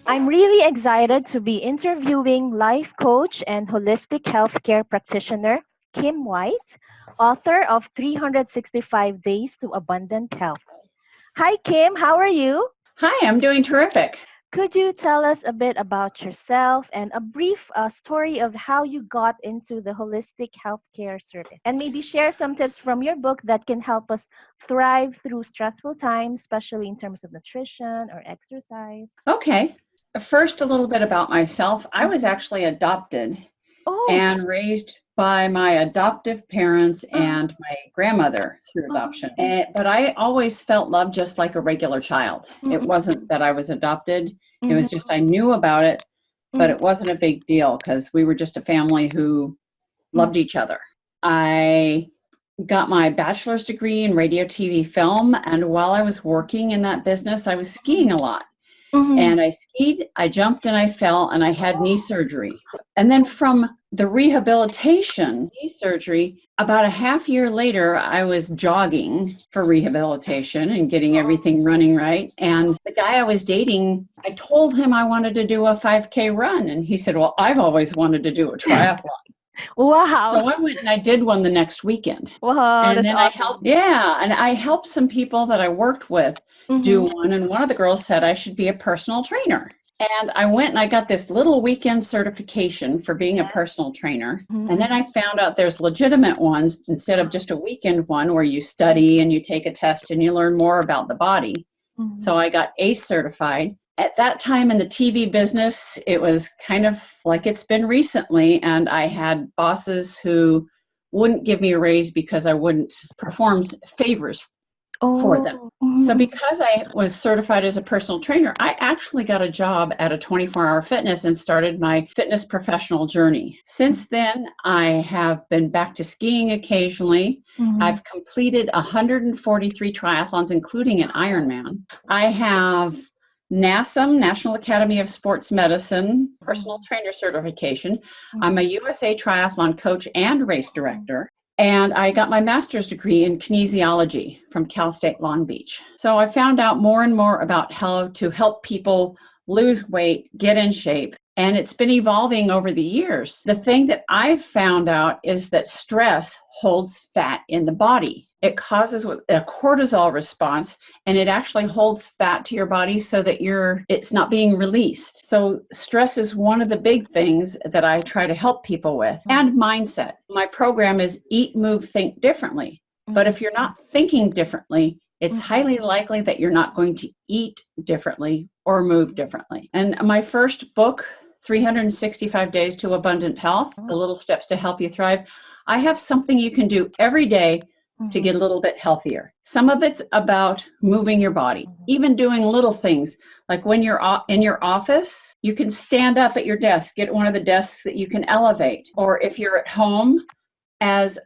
I'm really excited to be interviewing life coach and holistic healthcare practitioner Kim White, author of 365 Days to Abundant Health. Hi, Kim. How are you? Hi, I'm doing terrific. Could you tell us a bit about yourself and a brief story of how you got into the holistic healthcare service? And maybe share some tips from your book that can help us thrive through stressful times, especially in terms of nutrition or exercise. Okay. First, a little bit about myself. I was Mhm. actually adopted Oh, and raised by my adoptive parents uh-huh, and my grandmother through uh-huh, adoption. But I always felt loved just like a regular child. It mm-mm, wasn't that I was adopted, it mhm, was just I knew about it, but mhm, it wasn't a big deal because we were just a family who mhm, loved each other. I got my bachelor's degree in radio, TV, film, and while I was working in that business, I was skiing a lot. mhm. And I skied, I jumped, and I fell, and I had knee surgery. And then from the rehabilitation, knee surgery, about a half year later, I was jogging for rehabilitation and getting everything running right. And the guy I was dating, I told him I wanted to do a 5K run. And he said, "Well, I've always wanted to do a triathlon." Wow. So I went and I did one the next weekend. Wow, And that's then I helped, awesome. yeah, and I helped some people that I worked with do Mhm, one. And one of the girls said I should be a personal trainer. And I went and I got this little weekend certification for being a personal trainer. mhm, And then I mhm, found out there's legitimate ones instead of just a weekend one where you study and you take a test and you learn more about the body. mhm, So I got ACE certified. At that time in the TV business, it was kind of like it's been recently, and I had bosses who wouldn't give me a raise because I wouldn't perform favors for them. Oh. So, Mhm, because I was certified as a personal trainer, I actually got a job at a 24-hour fitness and started my fitness professional journey. Since then, I have been back to skiing occasionally. mhm, I've completed 143 triathlons, including an Ironman. I have NASM, National Academy of Sports Medicine, personal mhm, trainer certification. I'm a mhm, USA triathlon coach and race director. And I got my master's degree in kinesiology from Cal State Long Beach. So I found out more and more about how to help people lose weight, get in shape. And it's been evolving over the years. The thing that I've found out is that stress holds fat in the body. It causes a cortisol response, and it actually holds fat to your body so that it's not being released. So stress is one of the big things that I try to help people with. mhm, And mindset. My program is Eat, Move, Think Differently. But mhm, if you're not thinking differently, it's mhm, highly likely that you're not going to eat differently or move differently. And my first book, 365 Days to Abundant Health, mhm, the little steps to help you thrive, I have something you can do every day to mhm, get a little bit healthier. Some of it's about moving your body, mhm, even doing little things like when you're in your office, you can stand up at your desk, get one of the desks that you can elevate. Or if you're at home, as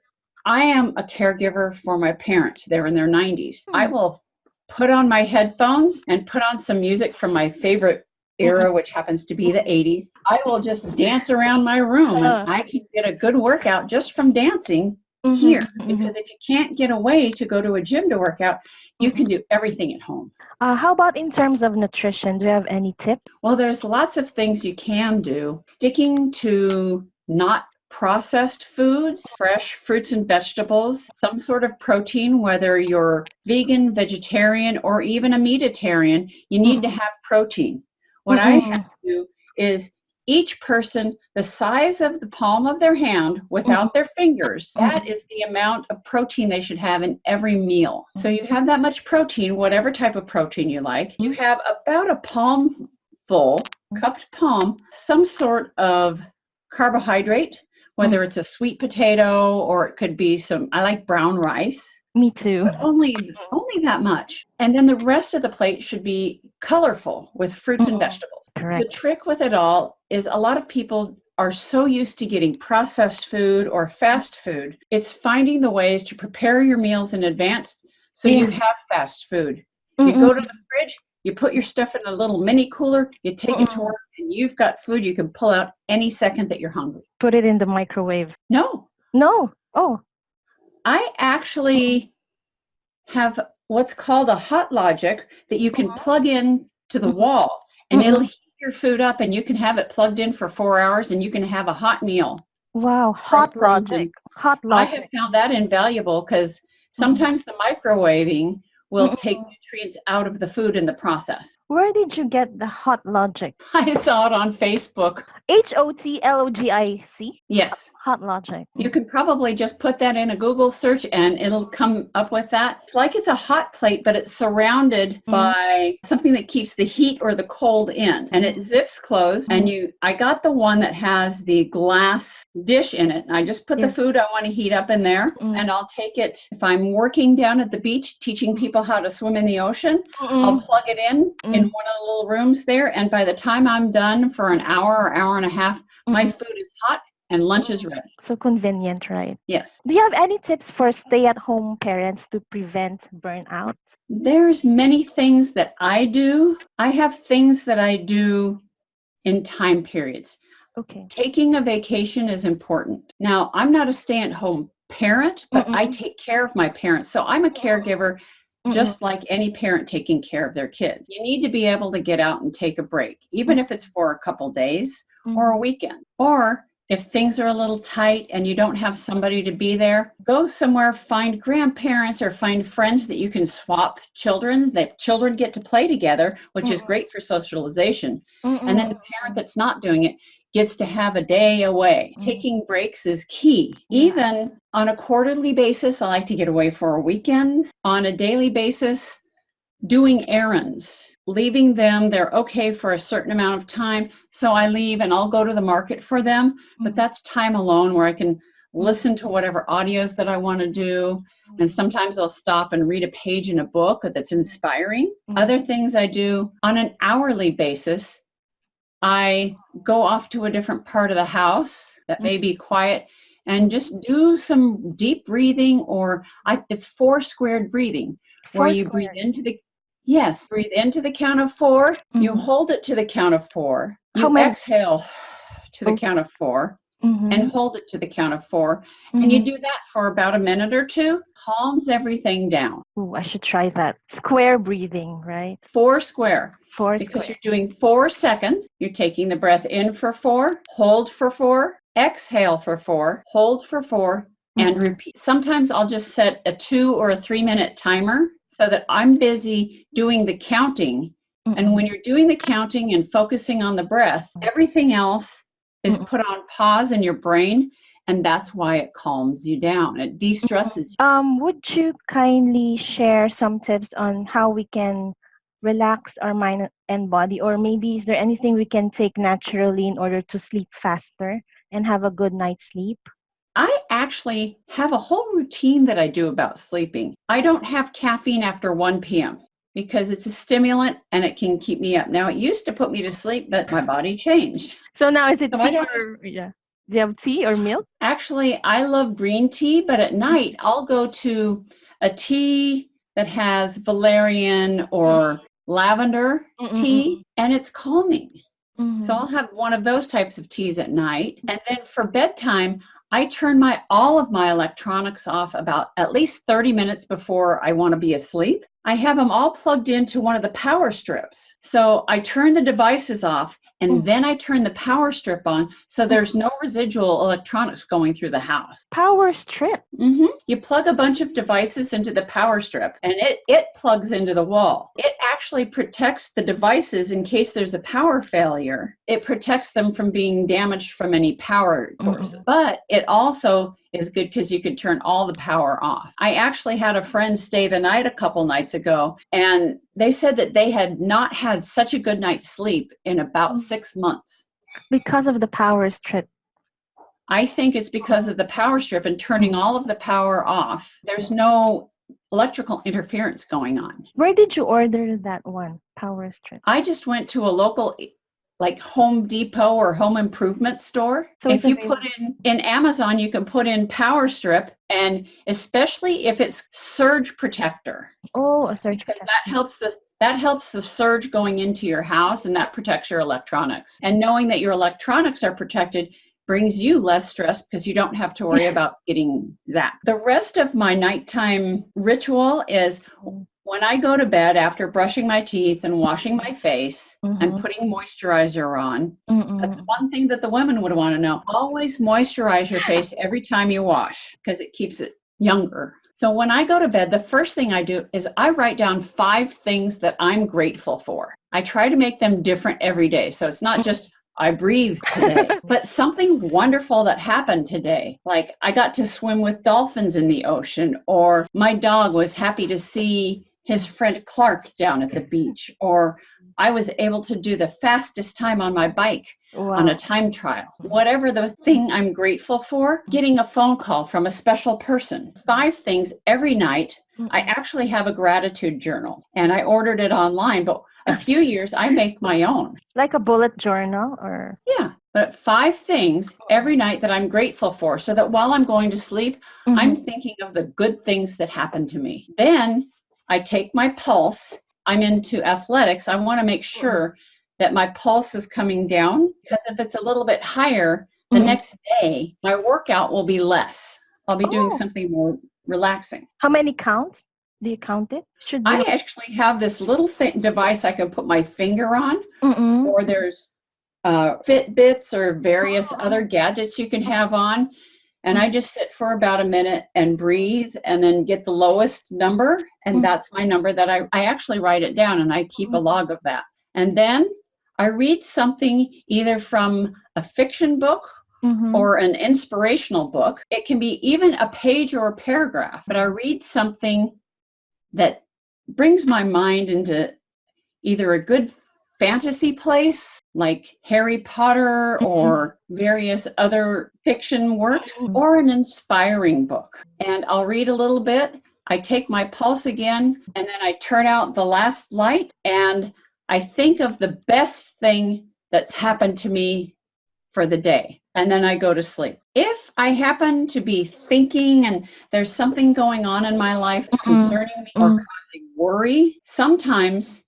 I am a caregiver for my parents, they're in their 90s, I mhm, will put on my headphones and put on some music from my favorite era, which happens to be the 80s. I will just dance around my room and uh, I can get a good workout just from dancing mhm, here. mhm, Because if you can't get away to go to a gym to work out, you mhm. can do everything at home. How about in terms of nutrition? Do you have any tips? Well, there's lots of things you can do. Sticking to not processed foods, fresh fruits and vegetables, some sort of protein, whether you're vegan, vegetarian, or even a meatitarian, you need to Mm-mm, have protein. What I have mm-mm, to do is each person the size of the palm of their hand mm-mm, without their fingers. That mm-mm, is the amount of protein they should have in every meal. So mm-mm, you have that much protein, whatever type of protein you like. You have about a palm full, cupped palm, some sort of carbohydrate, whether mm. it's a sweet potato or it could be some, I like brown rice, Me too. but only that much. And then the rest of the plate should be colorful with fruits and Mm-mm. vegetables. The Correct. trick with it all is a lot of people are so used to getting processed food or fast food. It's finding the ways to prepare your meals in advance so you Yes. have fast food. You go to Mm-mm, the fridge, you put your stuff in a little mini cooler, you take it to mm-mm. work, and you've got food you can pull out any second that you're hungry. Put it in the microwave. No, No. Oh. I Mm-mm, actually have what's called a hot logic that you can mm-mm, plug in to the mm-mm, wall and it'll mm-mm. heat your food up and you can have it plugged in for 4 hours and you can have a hot meal Wow, from hot logic. frozen. Hot I have logic. found that invaluable because Mm-mm. sometimes the microwaving will take Mm-mm. nutrients out of the food in the process. Where did you get the hot logic? I saw it on Facebook. HOTLOGIC? Yes. Hot logic. You can probably just put that in a Google search and it'll come up with that. It's like it's a hot plate, but it's surrounded by something that keeps the heat or the cold in. And it zips closed. And I got the one that has the glass dish in it. And I just put the Yes. food I want to heat up in there. And I'll take it, if I'm working down at the beach teaching people how to swim in the ocean, I'll plug it in one of the little rooms there. And by the time I'm done for an hour or hour and a half, my food is hot and lunch is ready. So convenient, right? Yes. Do you have any tips for stay-at-home parents to prevent burnout? There's many things that I do. I have things that I do in time periods. Okay. Taking a vacation is important. Now, I'm not a stay-at-home parent, but I take care of my parents. So I'm a caregiver just like any parent taking care of their kids. You need to be able to get out and take a break, even if it's for a couple days or a weekend. Or if things are a little tight and you don't have somebody to be there, go somewhere, find grandparents or find friends that you can swap children, that children get to play together, which is great for socialization. And then the parent that's not doing it gets to have a day away. Taking breaks is key. Even on a quarterly basis, I like to get away for a weekend. On a daily basis, doing errands, leaving them, they're okay for a certain amount of time. So I leave and I'll go to the market for them, but that's time alone where I can listen to whatever audios that I want to do. And sometimes I'll stop and read a page in a book that's inspiring. Other things I do on an hourly basis, I go off to a different part of the house that may be quiet and just do some deep breathing, or it's 4 squared breathing, where you breathe into breathe into the count of 4, you hold it to the count of 4, you exhale to the count of 4, and hold it to the count of 4. And you do that for about a minute or two, calms everything down. Ooh, I should try that. Square breathing, right? 4 square. 4 Because square. you're doing 4 seconds. You're taking the breath in for 4, hold for 4, exhale for 4, hold for 4, and repeat. Sometimes I'll just set a 2 or a 3-minute timer so that I'm busy doing the counting. And when you're doing the counting and focusing on the breath, everything else is put on pause in your brain, and that's why it calms you down. It de-stresses you. Would you kindly share some tips on how we can relax our mind and body, or maybe is there anything we can take naturally in order to sleep faster and have a good night's sleep? I actually have a whole routine that I do about sleeping. I don't have caffeine after 1 p.m. because it's a stimulant and it can keep me up. Now, it used to put me to sleep, but my body changed. So now is it So I tea don't or do you have tea or milk? Actually, I love green tea, but at night I'll go to a tea that has valerian or lavender tea, and it's calming. So I'll have one of those types of teas at night. And then for bedtime, I turn all of my electronics off about at least 30 minutes before I want to be asleep. I have them all plugged into one of the power strips. So I turn the devices off and then I turn the power strip on so there's no residual electronics going through the house. Power strip? You plug a bunch of devices into the power strip and it plugs into the wall. It actually protects the devices in case there's a power failure. It protects them from being damaged from any power sources. But it also is good because you can turn all the power off. I actually had a friend stay the night a couple nights ago, and they said that they had not had such a good night's sleep in about 6 months. Because of the power strip. I think it's because of the power strip and turning all of the power off. There's no electrical interference going on. Where did you order that one, power strip? I just went to a local like Home Depot or home improvement store. So if you put in Amazon, you can put in power strip, and especially if it's surge protector. Oh, a surge protector. That helps the surge going into your house, and that protects your electronics. And knowing that your electronics are protected brings you less stress because you don't have to worry about getting zapped. The rest of my nighttime ritual is When I go to bed after brushing my teeth and washing my face and Mm-hmm. putting moisturizer on, that's Mm-mm. one thing that the women would want to know. Always moisturize your face every time you wash because it keeps it younger. So when I go to bed, the first thing I do is I write down 5 things that I'm grateful for. I try to make them different every day. So it's not just I breathe today, but something wonderful that happened today. Like I got to swim with dolphins in the ocean, or my dog was happy to see his friend Clark down at the beach, or I was able to do the fastest time on my bike on a Wow. time trial. Whatever the thing I'm grateful for, getting a phone call from a special person. 5 things every night. I Mm-mm. actually have a gratitude journal and I ordered it online, but a few years I make my own. Like a bullet journal or Yeah, but 5 things every night that I'm grateful for so that while I'm going to sleep, I'm mm-hmm. thinking of the good things that happened to me. Then I take my pulse. I'm into athletics. I want to make sure that my pulse is coming down because if it's a little bit higher, the Mm-mm. next day my workout will be less. I'll be doing Oh, something more relaxing. how many counts? Do you count it? Should be I like actually have this little device I can put my finger on, mm-mm. or there's Fitbits or various other gadgets you can have on. And I just sit for about a minute and breathe and then get the lowest number. And that's my number that I actually write it down and I keep a log of that. And then I read something either from a fiction book Mm-hmm. or an inspirational book. It can be even a page or a paragraph, but I read something that brings my mind into either a good fantasy place like Harry Potter or various other fiction works, or an inspiring book. And I'll read a little bit. I take my pulse again, and then I turn out the last light, and I think of the best thing that's happened to me for the day. And then I go to sleep. If I happen to be thinking and there's something going on in my life that's concerning me or causing worry, sometimes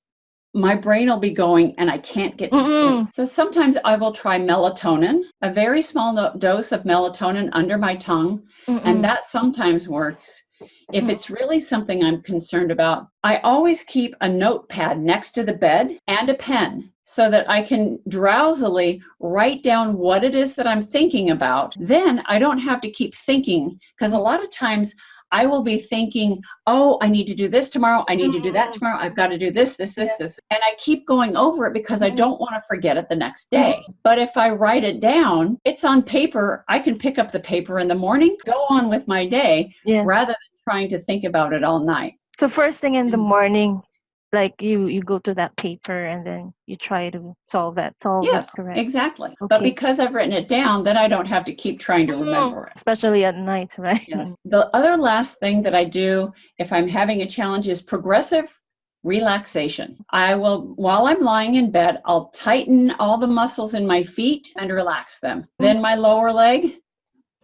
my brain will be going and I can't get to sleep. So sometimes I will try melatonin, a very small dose of melatonin under my tongue, and that sometimes works. If it's really something I'm concerned about, I always keep a notepad next to the bed and a pen so that I can drowsily write down what it is that I'm thinking about. Then I don't have to keep thinking because a lot of times I will be thinking, oh, I need to do this tomorrow. I need to do that tomorrow. I've got to do this. And I keep going over it because I don't want to forget it the next day. But if I write it down, it's on paper. I can pick up the paper in the morning, go on with my day Yes. rather than trying to think about it all night. So first thing in the And morning, like you go to that paper and then you try to solve it, yes, correct? exactly. But Okay. because I've written it down, then I don't have to keep trying to remember it. Especially at night, right? Yes. The other last thing that I do if I'm having a challenge is progressive relaxation. I will, while I'm lying in bed, I'll tighten all the muscles in my feet and relax them. Then my lower leg,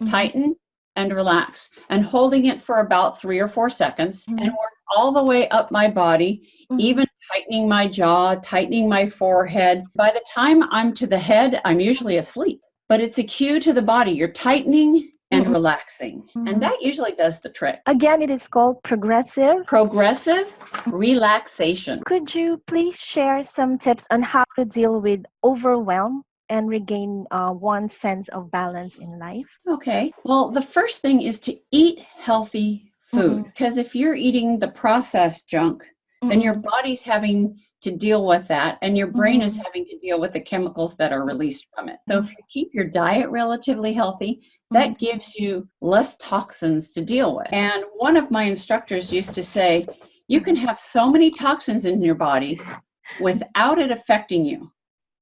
tighten and relax, and holding it for about 3 or 4 seconds and work all the way up my body, even tightening my jaw, tightening my forehead. By the time I'm to the head, I'm usually asleep. But it's a cue to the body. You're tightening and relaxing. And that usually does the trick. Again, it is called Progressive relaxation. Could you please share some tips on how to deal with overwhelm and regain one's sense of balance in life? Okay. Well, the first thing is to eat healthy food because if you're eating the processed junk, then your body's having to deal with that and your brain is having to deal with the chemicals that are released from it. So if you keep your diet relatively healthy, that gives you less toxins to deal with. And one of my instructors used to say, you can have so many toxins in your body without it affecting you.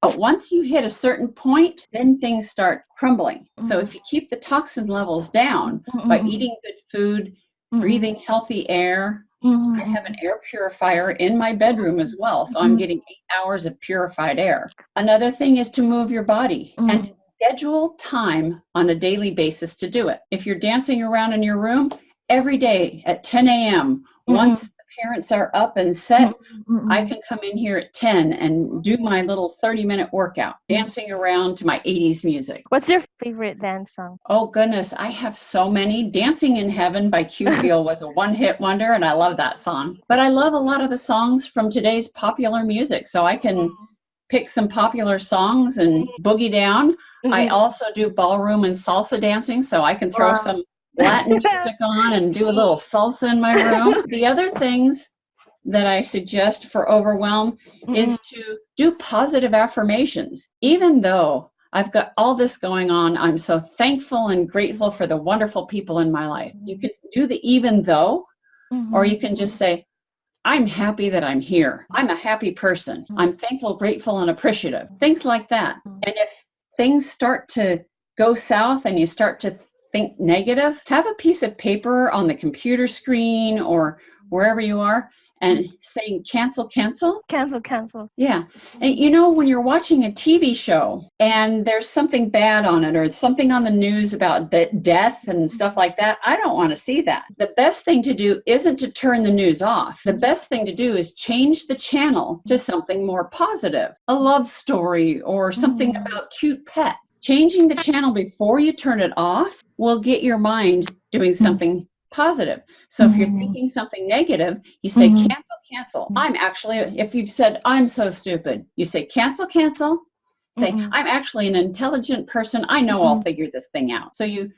But once you hit a certain point, then things start crumbling. So if you keep the toxin levels down by eating good food, breathing healthy air, I have an air purifier in my bedroom as well. So I'm getting 8 hours of purified air. Another thing is to move your body and schedule time on a daily basis to do it. If you're dancing around in your room every day at 10 a.m., once the parents are up and set, I Mm-mm. can come in here at 10 and do my little 30-minute workout, dancing around to my 80s music. What's your favorite dance song? Oh goodness, I have so many. Dancing in Heaven by Q Feel was a one-hit wonder, and I love that song. But I love a lot of the songs from today's popular music, so I can pick some popular songs and boogie down. I Mm-mm. also do ballroom and salsa dancing, so I can throw Wow. some Latin music on and do a little salsa in my room. The other things that I suggest for overwhelm Mm-mm. is to do positive affirmations. Even though I've got all this going on, I'm so thankful and grateful for the wonderful people in my life. You can do the even though, or Mhm. you can just say, I'm happy that I'm here. I'm a happy person. I'm thankful, grateful, and appreciative. Things like that. And if things start to go south and you start to think negative, have a piece of paper on the computer screen or wherever you are and saying cancel, cancel. Cancel, cancel. Yeah. And you know, when you're watching a TV show and there's something bad on it or something on the news about death and stuff like that, I don't want to see that. The best thing to do isn't to turn the news off. The best thing to do is change the channel to something more positive, a love story or something about cute pet. Changing the channel before you turn it off will get your mind doing something positive. So if you're thinking something negative, you say cancel, cancel. I'm actually, if you've said I'm so stupid, you say cancel, cancel. Say I'm actually an intelligent person. I know I'll figure this thing out. So you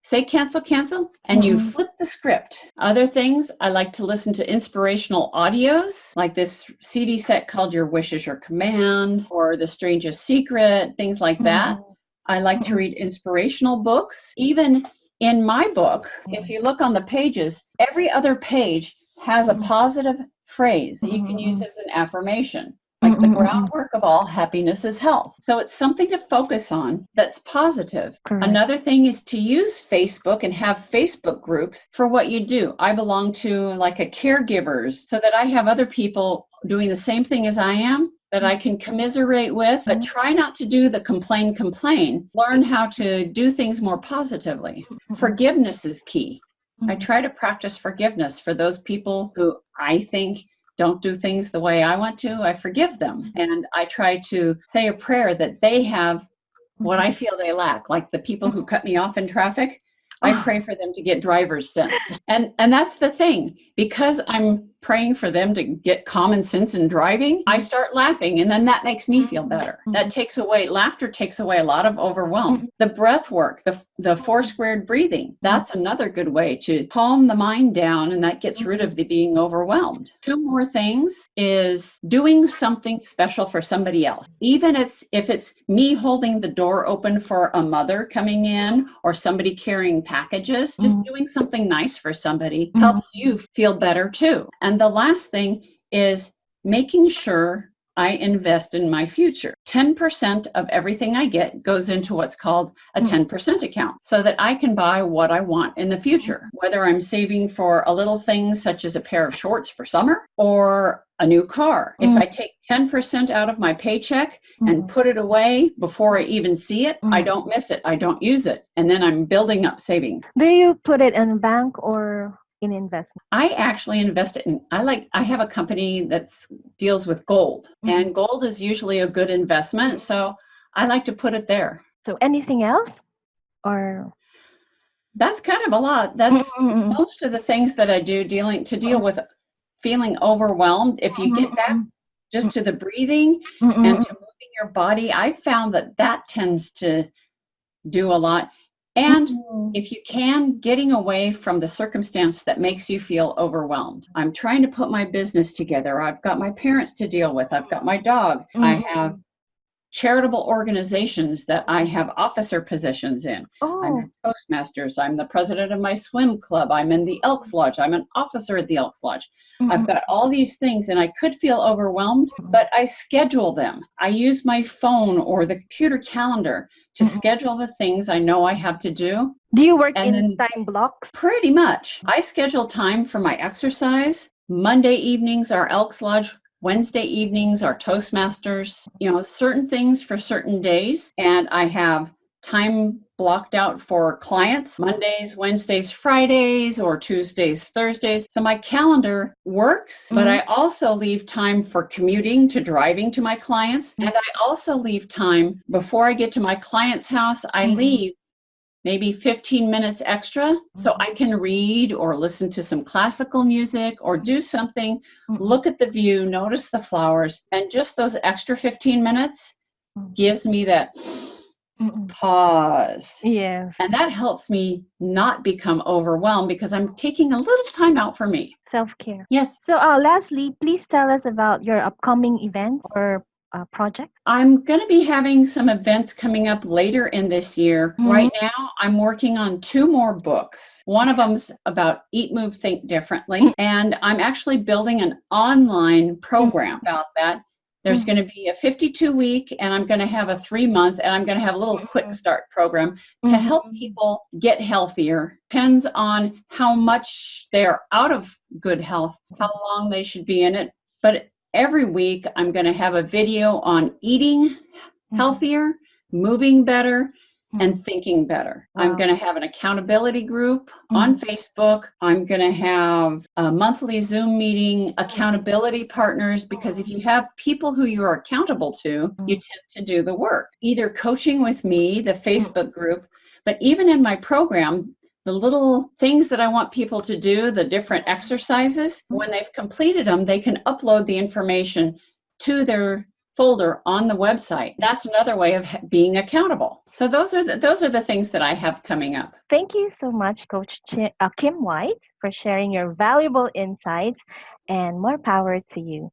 say cancel, cancel, and you flip the script. Other things, I like to listen to inspirational audios, like this CD set called Your Wish is Your Command or The Strangest Secret, things like that. I like to read inspirational books. Even in my book, if you look on the pages, every other page has a positive phrase that you can use as an affirmation. Like the groundwork of all happiness is health. So it's something to focus on that's positive. Correct. Another thing is to use Facebook and have Facebook groups for what you do. I belong to like a caregivers so that I have other people doing the same thing as I am that I can commiserate with, but try not to do the complain. Learn how to do things more positively. Forgiveness is key. I try to practice forgiveness for those people who I think don't do things the way I want to. I forgive them. And I try to say a prayer that they have what I feel they lack, like the people who cut me off in traffic. I pray for them to get driver's sense. And that's the thing. Because I'm praying for them to get common sense in driving, I start laughing and then that makes me feel better. That takes away, laughter takes away a lot of overwhelm. The breath work, the four squared breathing, that's another good way to calm the mind down and that gets rid of the being overwhelmed. Two more things is doing something special for somebody else. Even if it's me holding the door open for a mother coming in or somebody carrying packages, just doing something nice for somebody helps you feel better too. And the last thing is making sure I invest in my future. 10% of everything I get goes into what's called a 10% account so that I can buy what I want in the future, whether I'm saving for a little thing such as a pair of shorts for summer or a new car. If I take 10% out of my paycheck and put it away before I even see it, I don't miss it. I don't use it. And then I'm building up savings. Do you put it in bank or in investment? I actually invest it in, I have a company that deals with gold, and gold is usually a good investment. So I like to put it there. So anything else? Or That's kind of a lot. That's most of the things that I do deal with feeling overwhelmed. If you get back just to the breathing and to moving your body, I found that tends to do a lot. And if you can, getting away from the circumstance that makes you feel overwhelmed. I'm trying to put my business together. I've got my parents to deal with. I've got my dog. I have charitable organizations that I have officer positions in. I'm in Toastmasters. I'm the president of my swim club. I'm in the Elks Lodge. I'm an officer at the Elks Lodge. I've got all these things and I could feel overwhelmed, but I schedule them. I use my phone or the computer calendar to schedule the things I know I have to do. Do you work And in then time blocks? pretty much. I schedule time for my exercise. Monday evenings are Elks Lodge. Wednesday evenings are Toastmasters, certain things for certain days. And I have time blocked out for clients, Mondays, Wednesdays, Fridays, or Tuesdays, Thursdays. So my calendar works, but I also leave time for commuting to driving to my clients. And I also leave time before I get to my client's house. I leave maybe 15 minutes extra so I can read or listen to some classical music or do something, look at the view, notice the flowers, and just those extra 15 minutes gives me that pause. Yes. And that helps me not become overwhelmed because I'm taking a little time out for me. Self-care. Yes. So, lastly, please tell us about your upcoming event or project. I'm going to be having some events coming up later in this year. Right now, I'm working on 2 more books. One of them's about Eat, Move, Think Differently. And I'm actually building an online program about that. There's going to be a 52-week, and I'm going to have a 3-month, and I'm going to have a little quick start program to help people get healthier. Depends on how much they're out of good health, how long they should be in it. But every week, I'm going to have a video on eating healthier, moving better, and thinking better. Wow. I'm going to have an accountability group on Facebook. I'm going to have a monthly Zoom meeting, accountability partners, because if you have people who you are accountable to, you tend to do the work. Either coaching with me, the Facebook group, but even in my program, the little things that I want people to do, the different exercises, when they've completed them, they can upload the information to their folder on the website. That's another way of being accountable. So those are the things that I have coming up. Thank you so much, Coach Kim White, for sharing your valuable insights, and more power to you.